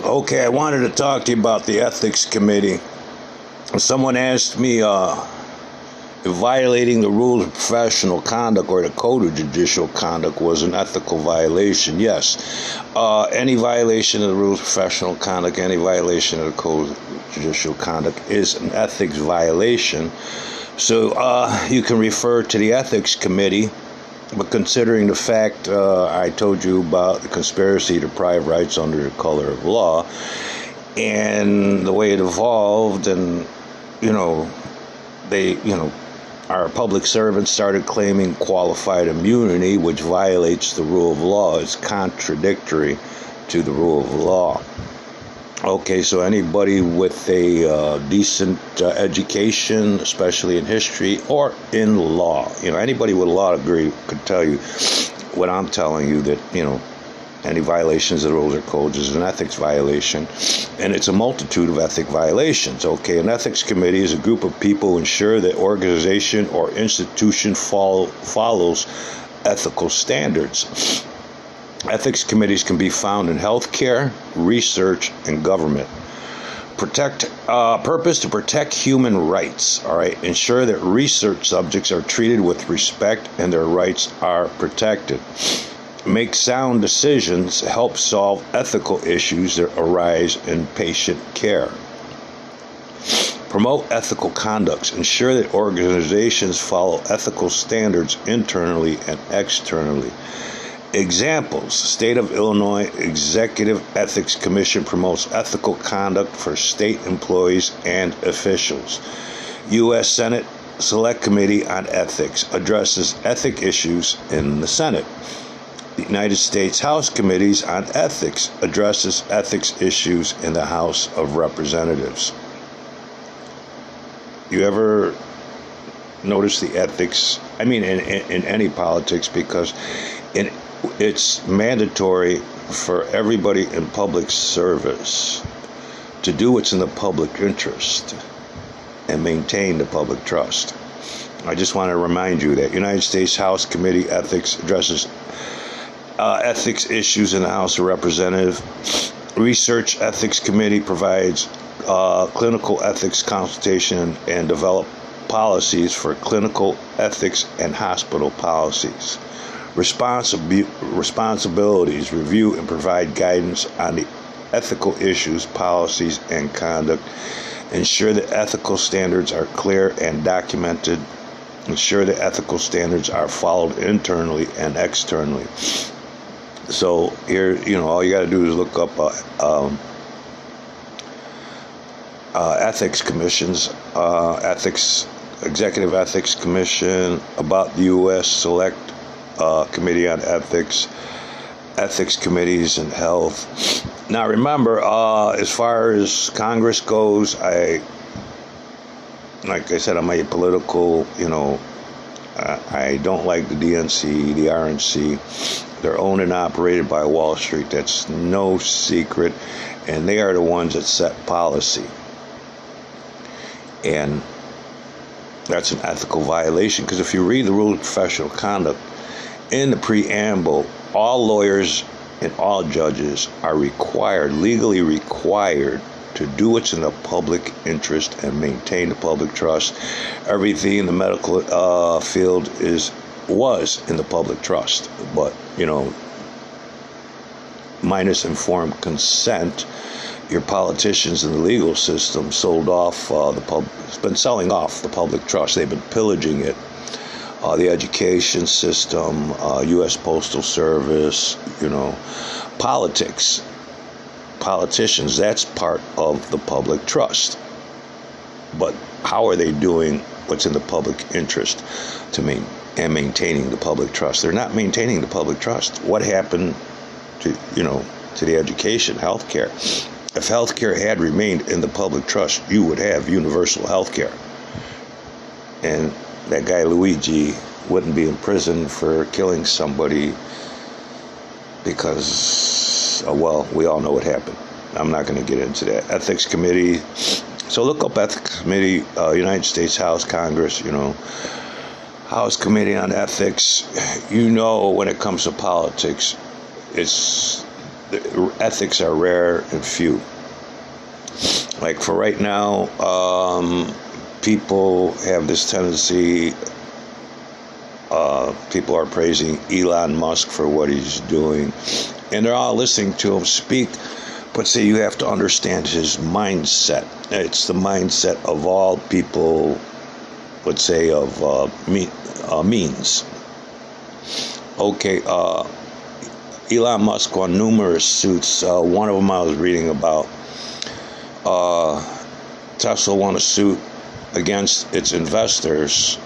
Okay, I wanted to talk to you about the Ethics Committee. Someone asked me if violating the rules of professional conduct or the code of judicial conduct was an ethical violation. Yes, any violation of the rules of professional conduct, any violation of the code of judicial conduct is an ethics violation. So you can refer to the Ethics Committee. But considering the fact I told you about the conspiracy to deprive rights under the color of law and the way it evolved, and our public servants started claiming qualified immunity, which violates the rule of law. It's contradictory to the rule of law. Okay, so anybody with a decent education, especially in history or in law, anybody with a law degree could tell you what I'm telling you, that, any violations of the rules or codes is an ethics violation, and it's a multitude of ethic violations. Okay, an ethics committee is a group of people who ensure that organization or institution follows ethical standards. Ethics committees can be found in healthcare, research, and government. Purpose to protect human rights. All right, ensure that research subjects are treated with respect and their rights are protected. Make sound decisions. Help solve ethical issues that arise in patient care. Promote ethical conducts. Ensure that organizations follow ethical standards internally and externally. Examples: State of Illinois Executive Ethics Commission promotes ethical conduct for state employees and officials. U.S. Senate Select Committee on Ethics addresses ethic issues in the Senate. The United States House Committees on Ethics addresses ethics issues in the House of Representatives. You ever notice the ethics? I mean, in any politics, because it's mandatory for everybody in public service to do what's in the public interest and maintain the public trust. I just want to remind you that United States House Committee Ethics addresses ethics issues in the House of Representatives. Research Ethics Committee provides clinical ethics consultation and develop policies for clinical ethics and hospital policies. Responsibilities: review and provide guidance on the ethical issues, policies, and conduct. Ensure that ethical standards are clear and documented. Ensure that ethical standards are followed internally and externally. So here, all you got to do is look up ethics commissions, Executive Ethics Commission, about the U.S. Select Committee on Ethics, Ethics Committees in Health. Now remember, as far as Congress goes, like I said, I'm apolitical. I don't like the DNC, the RNC. They're owned and operated by Wall Street. That's no secret, and they are the ones that set policy. And that's an ethical violation, because if you read the rules of professional conduct, in the preamble, all lawyers and all judges are legally required, to do what's in the public interest and maintain the public trust. Everything in the medical field was in the public trust, but minus informed consent, your politicians in the legal system sold off been selling off the public trust. They've been pillaging it. The education system, U.S. Postal Service, politicians, that's part of the public trust. But how are they doing what's in the public interest and maintaining the public trust? They're not maintaining the public trust. What happened to the education, healthcare? If healthcare had remained in the public trust, you would have universal healthcare. And that guy Luigi wouldn't be in prison for killing somebody because, we all know what happened. I'm not going to get into that. Ethics Committee. So look up Ethics Committee, United States House, Congress, House Committee on Ethics. When it comes to politics, ethics are rare and few. Like for right now, people have this tendency, people are praising Elon Musk for what he's doing, and they're all listening to him speak, but see, you have to understand his mindset. It's the mindset of all people, let's say, of means. Okay, Elon Musk won numerous suits. One of them I was reading about, Tesla won a suit against its investors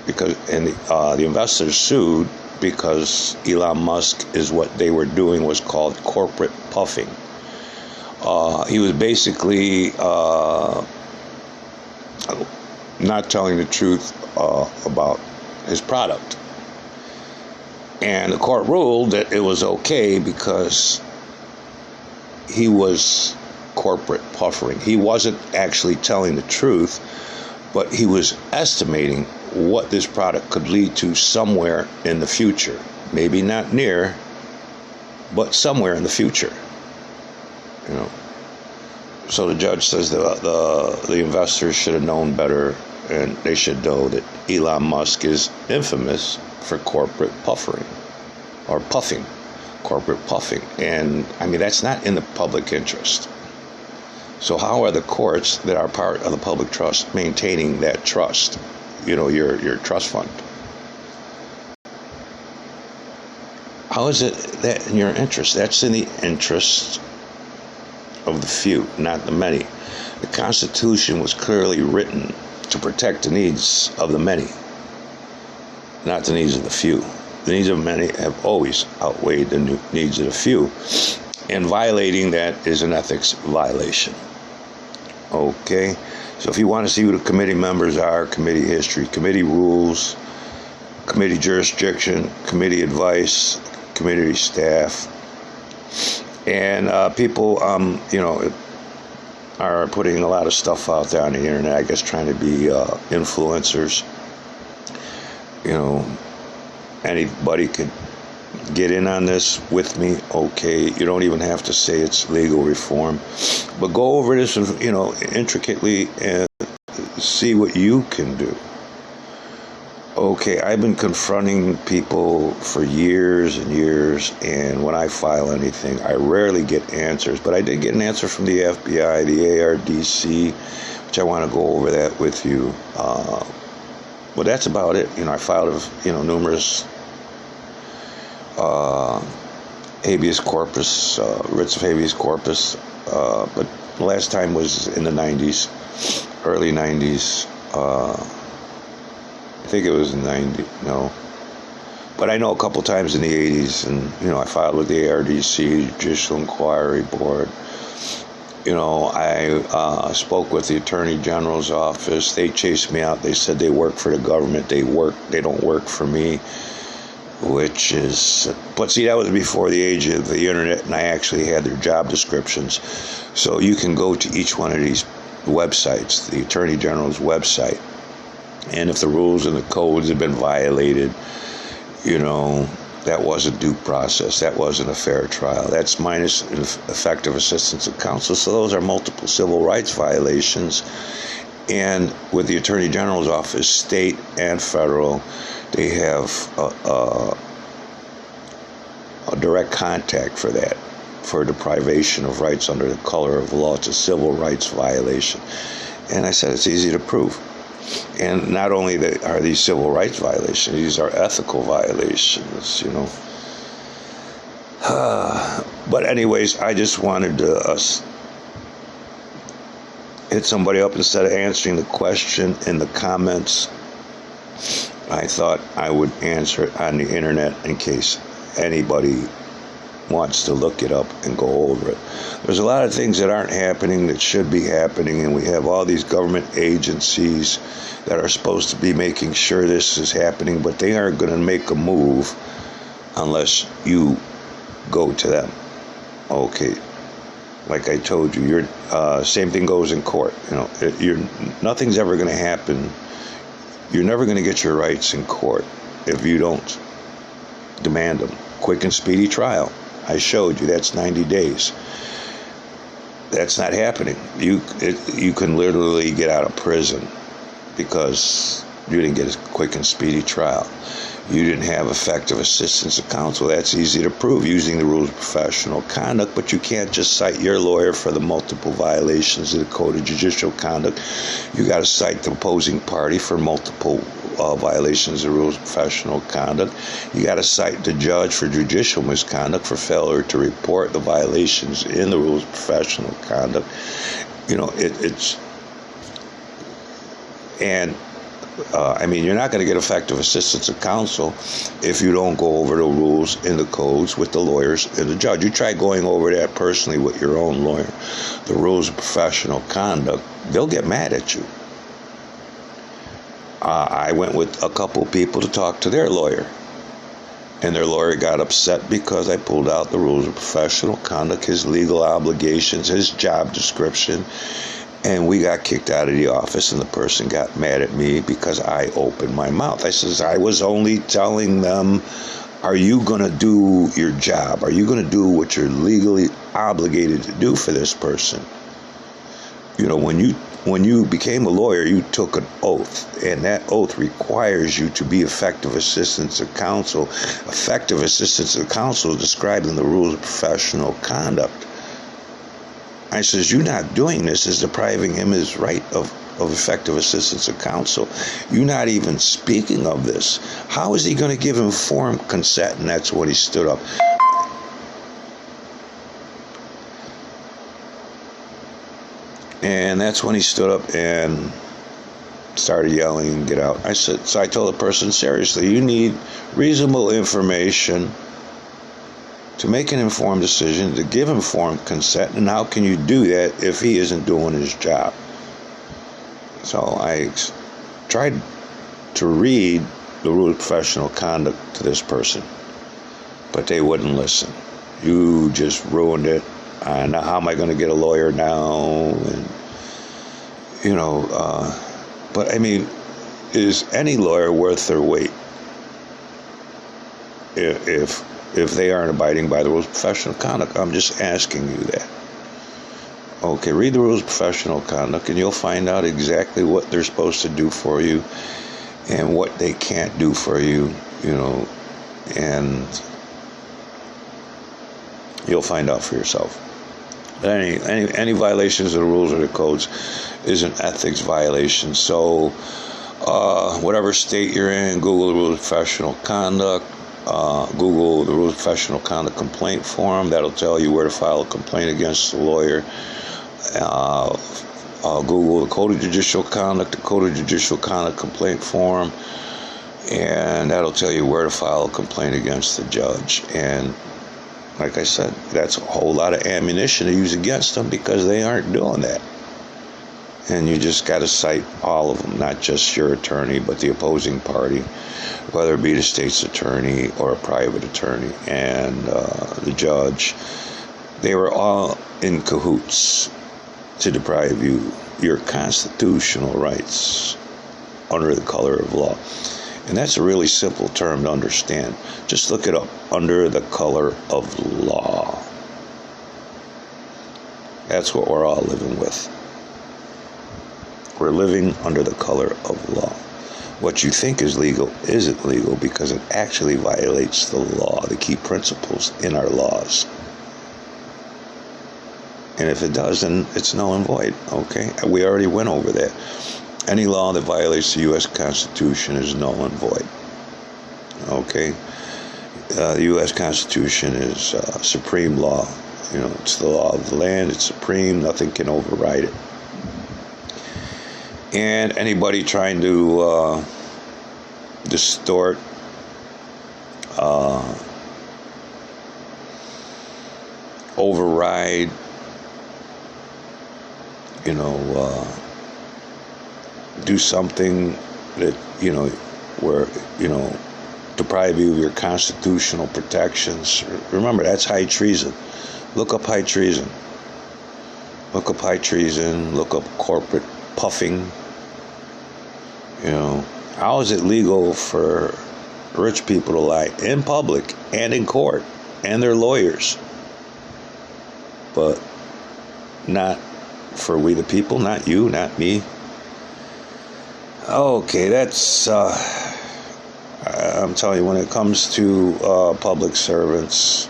because, and the investors sued because Elon Musk is what they were doing was called corporate puffing. He was basically not telling the truth about his product. And the court ruled that it was okay because he was corporate puffering. He wasn't actually telling the truth, but he was estimating what this product could lead to somewhere in the future. Maybe not near, but somewhere in the future. You know. So the judge says the investors should have known better, and they should know that Elon Musk is infamous for corporate puffering, or puffing, corporate puffing. And I mean, that's not in the public interest. So how are the courts that are part of the public trust maintaining that trust? You know, your trust fund. How is it that in your interest? That's in the interest of the few, not the many. The Constitution was clearly written to protect the needs of the many, not the needs of the few. The needs of many have always outweighed the needs of the few, and violating that is an ethics violation. Okay, so if you want to see who the committee members are, committee history, committee rules, committee jurisdiction, committee advice, committee staff, and people, you know, are putting a lot of stuff out there on the internet, I guess, trying to be influencers. You know, anybody could get in on this with me. Okay, you don't even have to say it's legal reform, but go over this, you know, intricately and see what you can do. Okay, I've been confronting people for years and years, and when I file anything, I rarely get answers, but I did get an answer from the FBI, the ARDC, which I want to go over that with you. Well, that's about it. You know, I filed, you know, numerous habeas corpus, writs of habeas corpus, but the last time was in the 90s, early 90s. I think it was in 90, no. But I know a couple times in the 80s, and, you know, I filed with the ARDC, Judicial Inquiry Board. You know, I spoke with the Attorney General's office. They chased me out. They said they work for the government. They don't work for me, which is, but see, that was before the age of the internet, and I actually had their job descriptions. So you can go to each one of these websites, the Attorney General's website, and if the rules and the codes have been violated, you know, that wasn't due process. That wasn't a fair trial. That's minus effective assistance of counsel. So those are multiple civil rights violations. And with the Attorney General's office, state and federal, they have a direct contact for that, for deprivation of rights under the color of law. It's a civil rights violation. And I said it's easy to prove. And not only are these civil rights violations, these are ethical violations, you know. But anyways, I just wanted to hit somebody up instead of answering the question in the comments. I thought I would answer it on the internet in case anybody wants to look it up and go over it. There's a lot of things that aren't happening that should be happening, and we have all these government agencies that are supposed to be making sure this is happening, but they aren't going to make a move unless you go to them. Okay, like I told you, same thing goes in court. You know, nothing's ever going to happen. You're never going to get your rights in court if you don't demand them. Quick and speedy trial. I showed you that's 90 days. That's not happening. You can literally get out of prison because you didn't get a quick and speedy trial. You didn't have effective assistance of counsel. That's easy to prove using the rules of professional conduct, but you can't just cite your lawyer for the multiple violations of the Code of Judicial Conduct. You got to cite the opposing party for multiple violations of the rules of professional conduct. You got to cite the judge for judicial misconduct for failure to report the violations in the rules of professional conduct. You're not going to get effective assistance of counsel if you don't go over the rules in the codes with the lawyers and the judge. You try going over that personally with your own lawyer, the rules of professional conduct, they'll get mad at you. I went with a couple people to talk to their lawyer, and their lawyer got upset because I pulled out the rules of professional conduct, his legal obligations, his job description, and we got kicked out of the office, and the person got mad at me because I opened my mouth. I says, I was only telling them, are you going to do your job? Are you going to do what you're legally obligated to do for this person? When you became a lawyer, you took an oath, and that oath requires you to be effective assistance of counsel. Effective assistance of counsel is described in the rules of professional conduct. I says, you're not doing this is depriving him his right of effective assistance of counsel. You're not even speaking of this. How is he going to give informed consent? And that's when he stood up. And that's when he stood up and started yelling, get out. So I told the person, seriously, you need reasonable information to make an informed decision, to give informed consent, and how can you do that if he isn't doing his job? So I tried to read the rule of professional conduct to this person, but they wouldn't listen. You just ruined it. Now how am I going to get a lawyer now? And but is any lawyer worth their weight if they aren't abiding by the rules of professional conduct? I'm just asking you that. Okay, read the rules of professional conduct, and you'll find out exactly what they're supposed to do for you and what they can't do for you. And you'll find out for yourself. But any violations of the rules or the codes is an ethics violation. So whatever state you're in, Google the rules of professional conduct. Google the rules of professional conduct complaint form. That'll tell you where to file a complaint against the lawyer. Google the Code of Judicial Conduct, the Code of Judicial Conduct complaint form, and that'll tell you where to file a complaint against the judge. And like I said, that's a whole lot of ammunition to use against them because they aren't doing that. And you just got to cite all of them, not just your attorney, but the opposing party, whether it be the state's attorney or a private attorney, and the judge. They were all in cahoots to deprive you your constitutional rights under the color of law. And that's a really simple term to understand. Just look it up, under the color of law. That's what we're all living with. We're living under the color of law. What you think is legal isn't legal because it actually violates the law, the key principles in our laws. And if it does, then it's null and void, okay? We already went over that. Any law that violates the U.S. Constitution is null and void, okay? The U.S. Constitution is supreme law. It's the law of the land. It's supreme. Nothing can override it. And anybody trying to distort, override, do something that, where, deprive you of your constitutional protections. Remember, that's high treason. Look up high treason. Look up high treason. Look up corporate puffing. How is it legal for rich people to lie in public and in court? and their lawyers, but not for we the people, not you, not me. Okay, that's, I'm telling you, when it comes to public servants,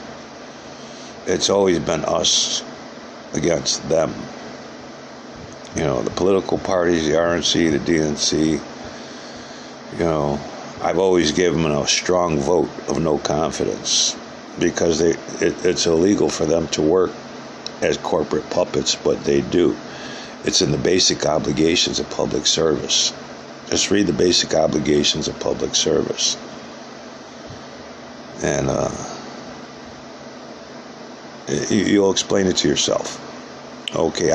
it's always been us against them. You know, the political parties, the RNC, the DNC, you know, I've always given them a strong vote of no confidence because it's illegal for them to work as corporate puppets, but they do. It's in the basic obligations of public service. Just read the basic obligations of public service. And you'll explain it to yourself. Okay,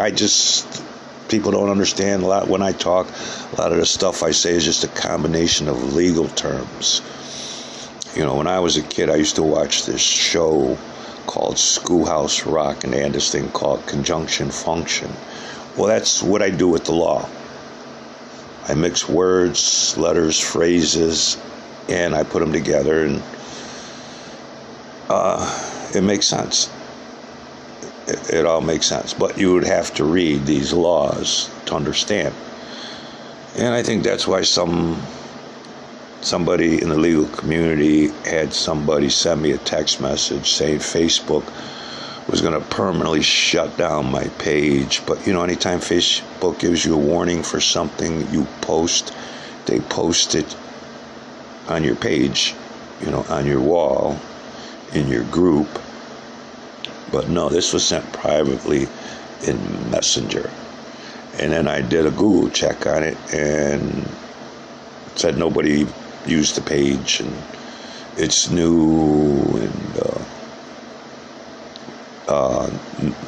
people don't understand a lot when I talk. A lot of the stuff I say is just a combination of legal terms. You know, when I was a kid, I used to watch this show called Schoolhouse Rock, and they had this thing called conjunction function. Well, that's what I do with the law. I mix words, letters, phrases, and I put them together, and it makes sense. It all makes sense. But you would have to read these laws to understand. And I think that's why somebody in the legal community had somebody send me a text message saying Facebook was going to permanently shut down my page. But, you know, anytime Facebook gives you a warning for something you post, they post it on your page, you know, on your wall, in your group. But no, this was sent privately in Messenger. And then I did a Google check on it and said nobody used the page and it's new and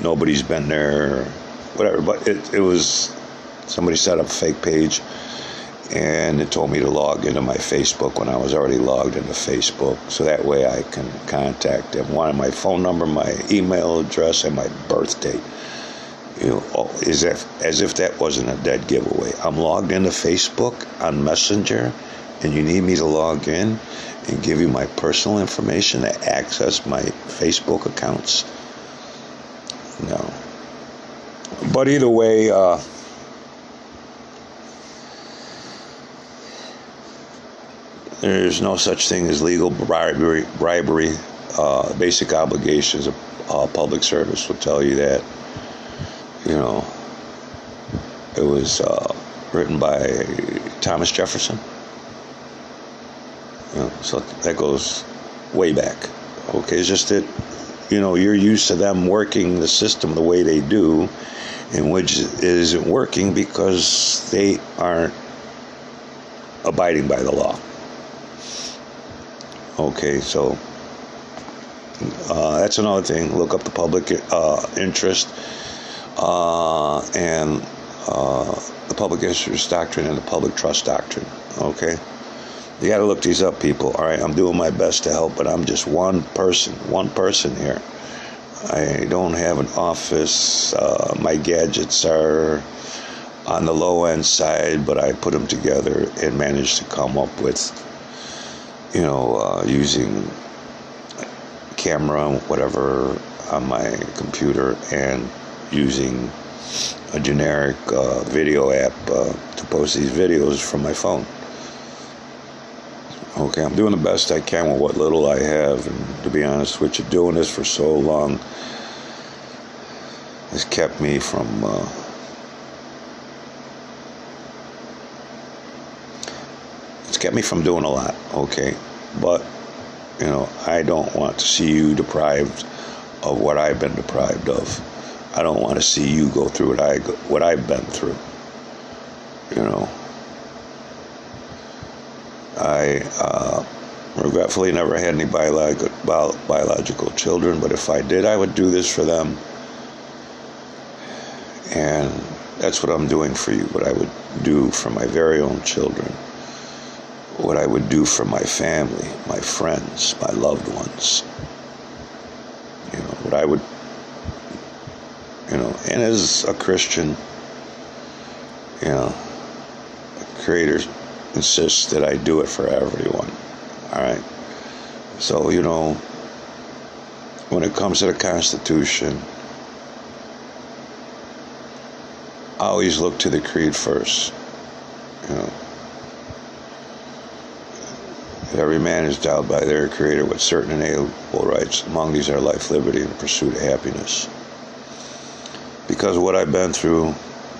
nobody's been there, whatever. But it was, somebody set up a fake page and it told me to log into my Facebook when I was already logged into Facebook, so that way I can contact them. Wanted my phone number, my email address, and my birth date. You know, as if that wasn't a dead giveaway. I'm logged into Facebook on Messenger, and you need me to log in and give you my personal information to access my Facebook accounts? No. But either way, there's no such thing as legal bribery. Basic obligations of public service will tell you that. You know, it was written by Thomas Jefferson. You know, so that goes way back. Okay, it's just that, you know, you're used to them working the system the way they do, and which isn't working because they aren't abiding by the law. Okay, so that's another thing. Look up the public interest and the public interest doctrine and the public trust doctrine. Okay, you got to look these up, people. All right, I'm doing my best to help, but I'm just one person here. I don't have an office. My gadgets are on the low end side, but I put them together and managed to come up with, you know, using camera, whatever, on my computer and using a generic video app to post these videos from my phone. Okay, I'm doing the best I can with what little I have, and to be honest with you, doing this for so long has kept me from doing a lot. Okay, but you know, I don't want to see you deprived of what I've been deprived of. I don't want to see you go through what I've been through. You know, I regretfully never had any biological children, but if I did, I would do this for them. And that's what I'm doing for you, what I would do for my very own children, what I would do for my family, my friends, my loved ones. You know, what I would, you know, and as a Christian, you know, the Creator insists that I do it for everyone. All right. So, you know, when it comes to the Constitution, I always look to the creed first. Every man is endowed by their Creator with certain inalienable rights. Among these are life, liberty, and the pursuit of happiness. Because of what I've been through,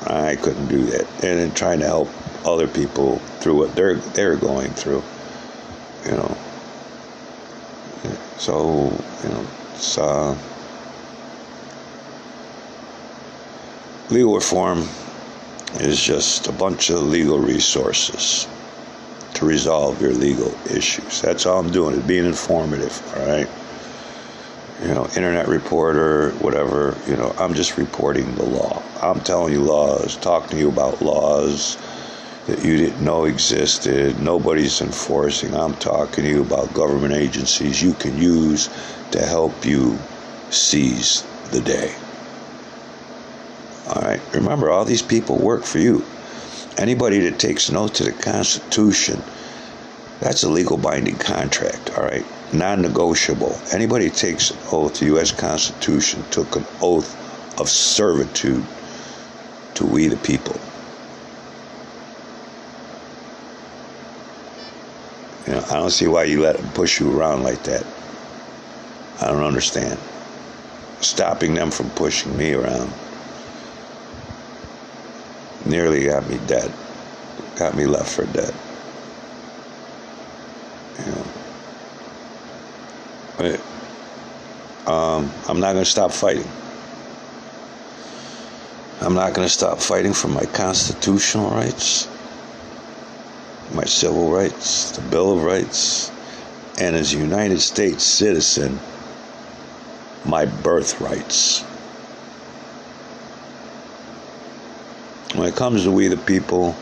I couldn't do that. And in trying to help other people through what they're going through, So, it's legal reform is just a bunch of legal resources to resolve your legal issues. That's all I'm doing, is being informative, all right? Internet reporter, whatever, I'm just reporting the law. I'm telling you laws, talking to you about laws that you didn't know existed, nobody's enforcing. I'm talking to you about government agencies you can use to help you seize the day. All right, remember, all these people work for you. Anybody that takes an oath to the Constitution, that's a legal binding contract, all right? Non-negotiable. Anybody that takes an oath to the U.S. Constitution took an oath of servitude to we the people. I don't see why you let them push you around like that. I don't understand. Stopping them from pushing me around nearly got me dead. Got me left for dead. But I'm not going to stop fighting. I'm not going to stop fighting for my constitutional rights, my civil rights, the Bill of Rights, and as a United States citizen, my birthrights. When it comes to we the people,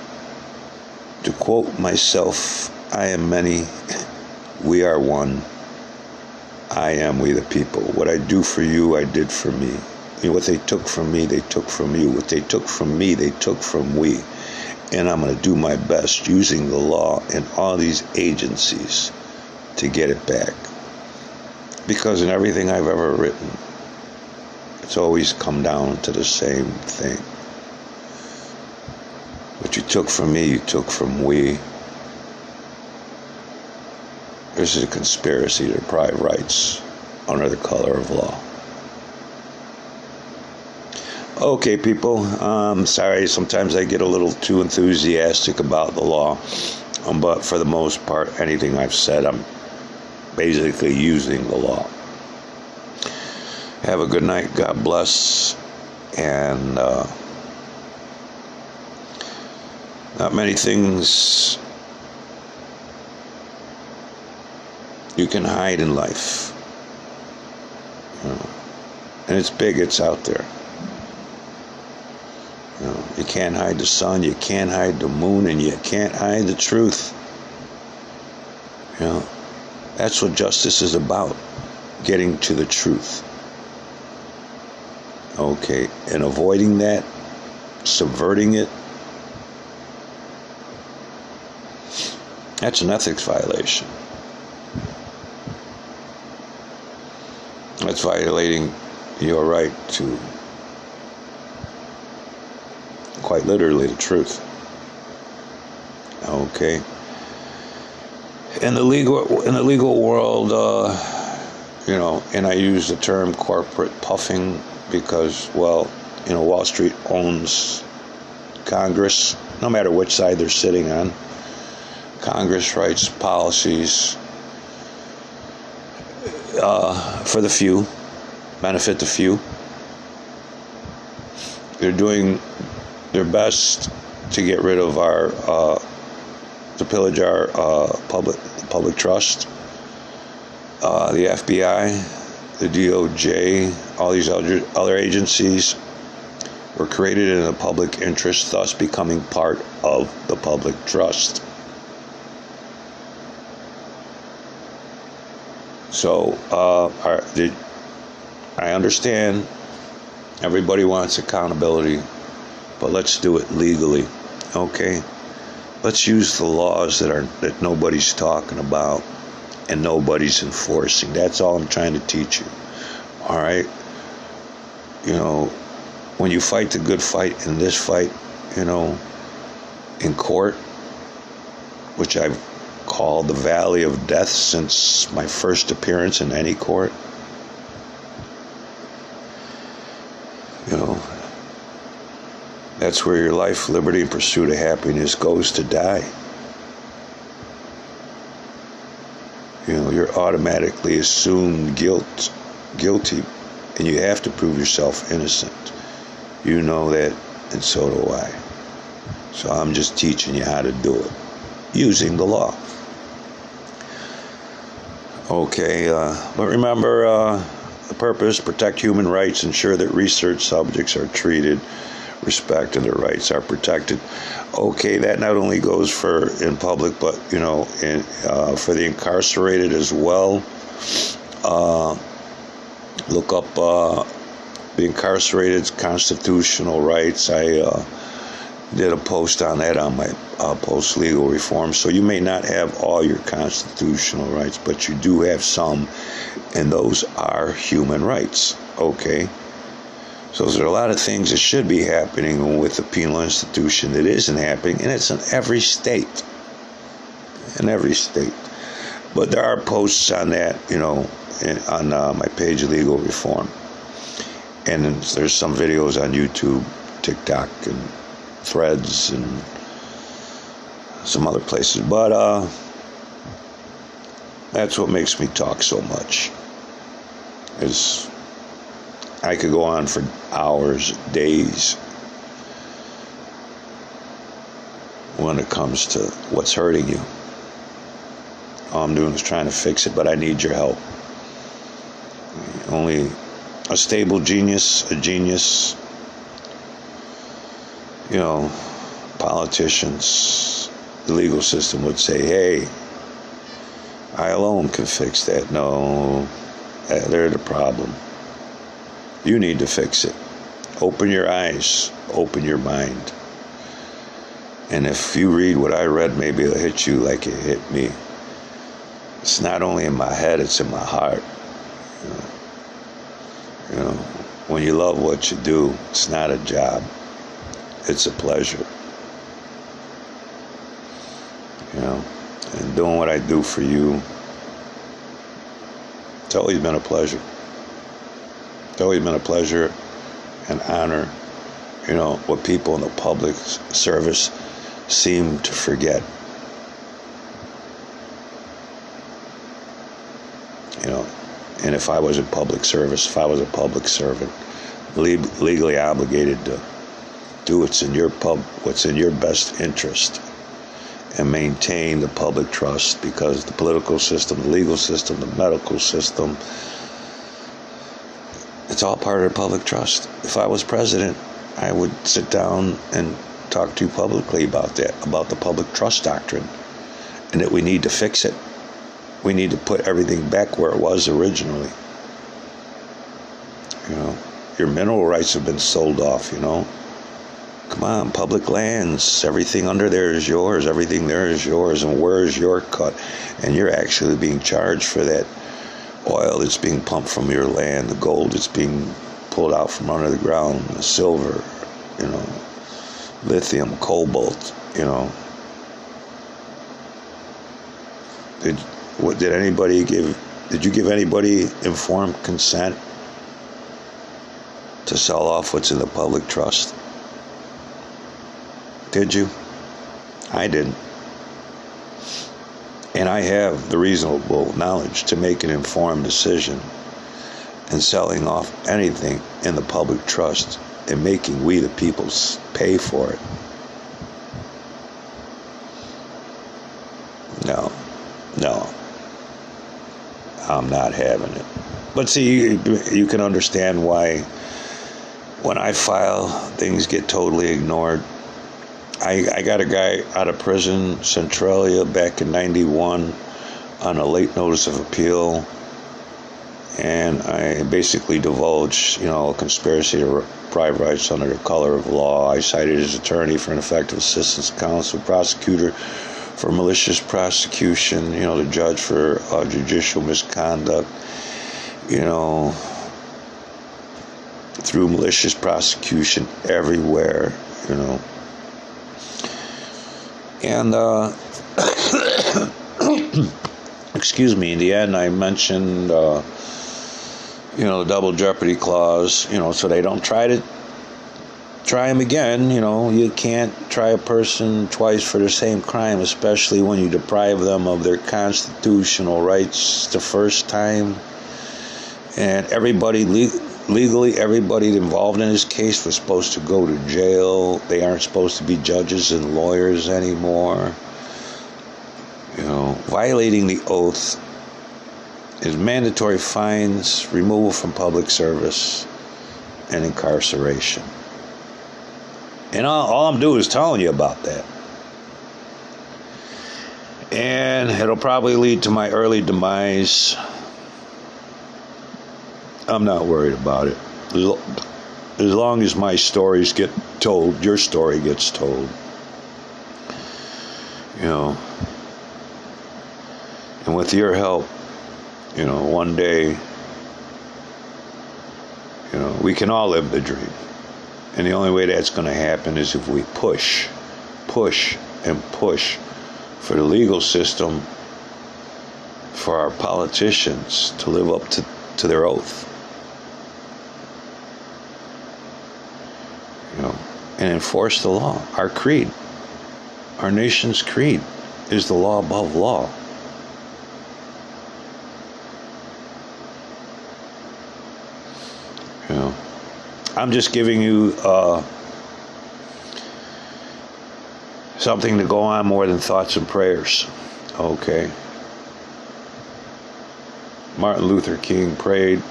to quote myself, I am many, we are one. I am we the people. What I do for you, I did for me. What they took from me, they took from you. What they took from me, they took from we. And I'm going to do my best using the law and all these agencies to get it back. Because in everything I've ever written, it's always come down to the same thing. What you took from me, you took from we. This is a conspiracy to deprive rights under the color of law. Okay, people, I'm sorry, sometimes I get a little too enthusiastic about the law, but for the most part, anything I've said, I'm basically using the law. Have a good night, God bless, and not many things you can hide in life. And it's big, it's out there. You can't hide the sun, you can't hide the moon, and you can't hide the truth. That's what justice is about, getting to the truth. Okay, and avoiding that, subverting it, that's an ethics violation. That's violating your right to, quite literally, the truth. Okay. In the legal world, and I use the term corporate puffing because, Wall Street owns Congress, no matter which side they're sitting on. Congress writes policies for the few, benefit the few. They're doing their best to get rid of to pillage our public trust. The FBI, the DOJ, all these other agencies were created in the public interest, thus becoming part of the public trust. So I understand everybody wants accountability, but let's do it legally, okay? Let's use the laws that nobody's talking about and nobody's enforcing. That's all I'm trying to teach you. All right? When you fight the good fight in this fight, in court, which I've called the Valley of Death since my first appearance in any court, that's where your life, liberty, and pursuit of happiness goes to die. You're automatically assumed guilty, and you have to prove yourself innocent. You know that, and so do I. So I'm just teaching you how to do it, using the law. Okay, but remember, the purpose: protect human rights, ensure that research subjects are treated respect and their rights are protected. Okay, that not only goes for in public, but for the incarcerated as well. Look up the incarcerated's constitutional rights. I did a post on that on my post-legal reform. So you may not have all your constitutional rights, but you do have some, and those are human rights. Okay? So there's a lot of things that should be happening with the penal institution that isn't happening, and it's in every state. In every state. But there are posts on that, on my page, Legal Reform. And then there's some videos on YouTube, TikTok, and Threads, and some other places. But that's what makes me talk so much. Is I could go on for hours, days, when it comes to what's hurting you. All I'm doing is trying to fix it, but I need your help. Only a stable genius, politicians, the legal system would say, hey, I alone can fix that. No, they're the problem. You need to fix it. Open your eyes. Open your mind. And if you read what I read, maybe it'll hit you like it hit me. It's not only in my head, it's in my heart. When you love what you do, it's not a job. It's a pleasure. And doing what I do for you, it's always been a pleasure. It's always been a pleasure and honor, what people in the public service seem to forget. And if I was in public service, if I was a public servant, legally obligated to do what's in your best interest and maintain the public trust, because the political system, the legal system, the medical system, it's all part of the public trust. If I was president, I would sit down and talk to you publicly about that, about the public trust doctrine, and that we need to fix it. We need to put everything back where it was originally. Your mineral rights have been sold off, Come on, public lands, everything under there is yours, everything there is yours, and where is your cut? And you're actually being charged for that oil that's being pumped from your land, the gold that's being pulled out from under the ground, the silver, lithium, cobalt, Did you give anybody informed consent to sell off what's in the public trust? Did you? I didn't. And I have the reasonable knowledge to make an informed decision in selling off anything in the public trust and making we the people pay for it. No, I'm not having it. But see, you can understand why when I file, things get totally ignored. I got a guy out of prison, Centralia, back in 91 on a late notice of appeal, and I basically divulged, a conspiracy to deprive rights under the color of law. I cited his attorney for ineffective assistance of counsel, prosecutor for malicious prosecution, the judge for judicial misconduct, through malicious prosecution everywhere, you know. And, excuse me, in the end, I mentioned, the double jeopardy clause, so they don't try them again. You can't try a person twice for the same crime, especially when you deprive them of their constitutional rights the first time. And everybody, legally, everybody involved in this case was supposed to go to jail. They aren't supposed to be judges and lawyers anymore. Violating the oath is mandatory fines, removal from public service, and incarceration. And all I'm doing is telling you about that. And it'll probably lead to my early demise. I'm not worried about it. As long as my stories get told, your story gets told. And with your help, one day, we can all live the dream. And the only way that's going to happen is if we push, and push for the legal system, for our politicians to live up to their oath. And enforce the law. Our creed, our nation's creed, is the law above law. I'm just giving you something to go on more than thoughts and prayers. Okay. Martin Luther King prayed,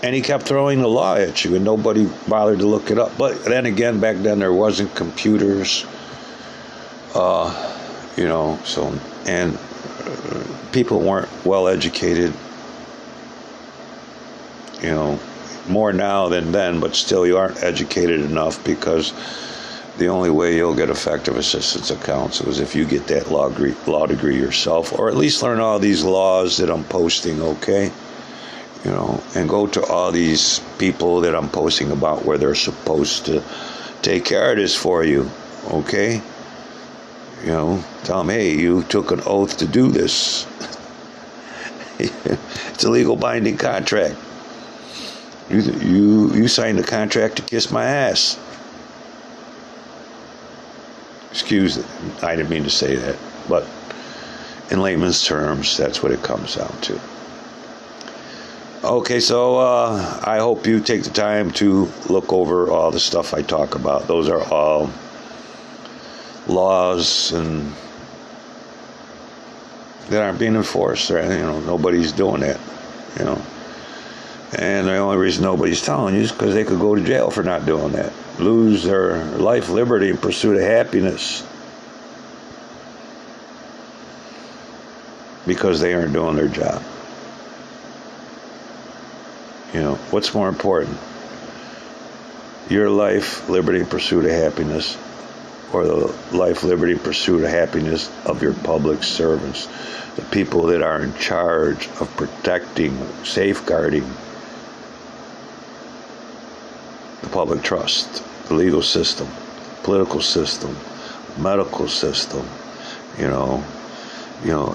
and he kept throwing the law at you, and nobody bothered to look it up. But then again, back then there wasn't computers, and people weren't well educated, more now than then, but still you aren't educated enough, because the only way you'll get effective assistance of counsel is if you get that law degree yourself, or at least learn all these laws that I'm posting, okay? And go to all these people that I'm posting about where they're supposed to take care of this for you, okay? Tell them, hey, you took an oath to do this. It's a legal binding contract. You signed a contract to kiss my ass. Excuse me, I didn't mean to say that, but in layman's terms, that's what it comes down to. Okay, so I hope you take the time to look over all the stuff I talk about. Those are all laws and that aren't being enforced. Right? Nobody's doing that. And the only reason nobody's telling you is because they could go to jail for not doing that. Lose their life, liberty, in pursuit of happiness. Because they aren't doing their job. What's more important? Your life, liberty, and pursuit of happiness, or the life, liberty, and pursuit of happiness of your public servants, the people that are in charge of protecting, safeguarding the public trust, the legal system, political system, medical system.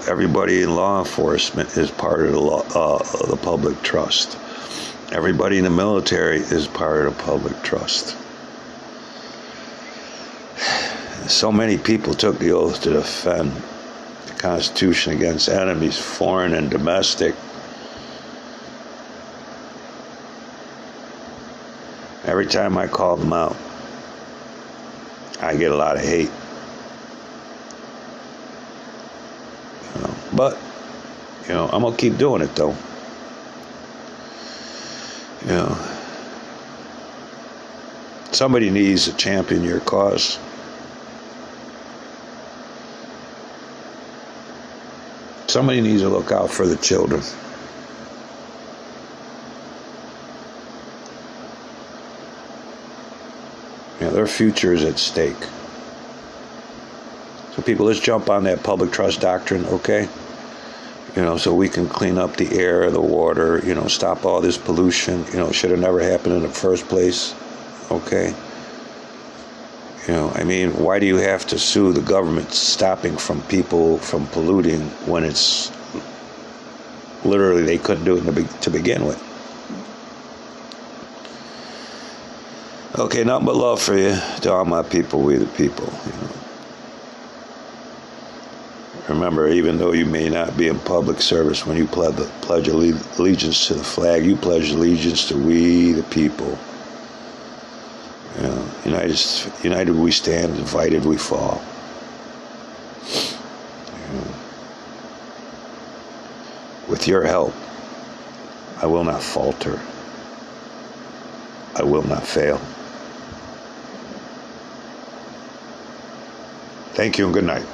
Everybody in law enforcement is part of the public trust. Everybody in the military is part of the public trust. So many people took the oath to defend the Constitution against enemies, foreign and domestic. Every time I call them out, I get a lot of hate. But, I'm going to keep doing it, though. Somebody needs to champion your cause. Somebody needs to look out for the children. Their future is at stake. So people, let's jump on that public trust doctrine, okay? so we can clean up the air, the water, stop all this pollution. Should have never happened in the first place. Okay. Why do you have to sue the government stopping from people from polluting when it's literally they couldn't do it to begin with? Okay, nothing but love for you. To all my people, we the people. Remember, even though you may not be in public service, when you pledge allegiance to the flag, you pledge allegiance to we the people. United we stand, divided we fall. With your help, I will not falter. I will not fail. Thank you and good night.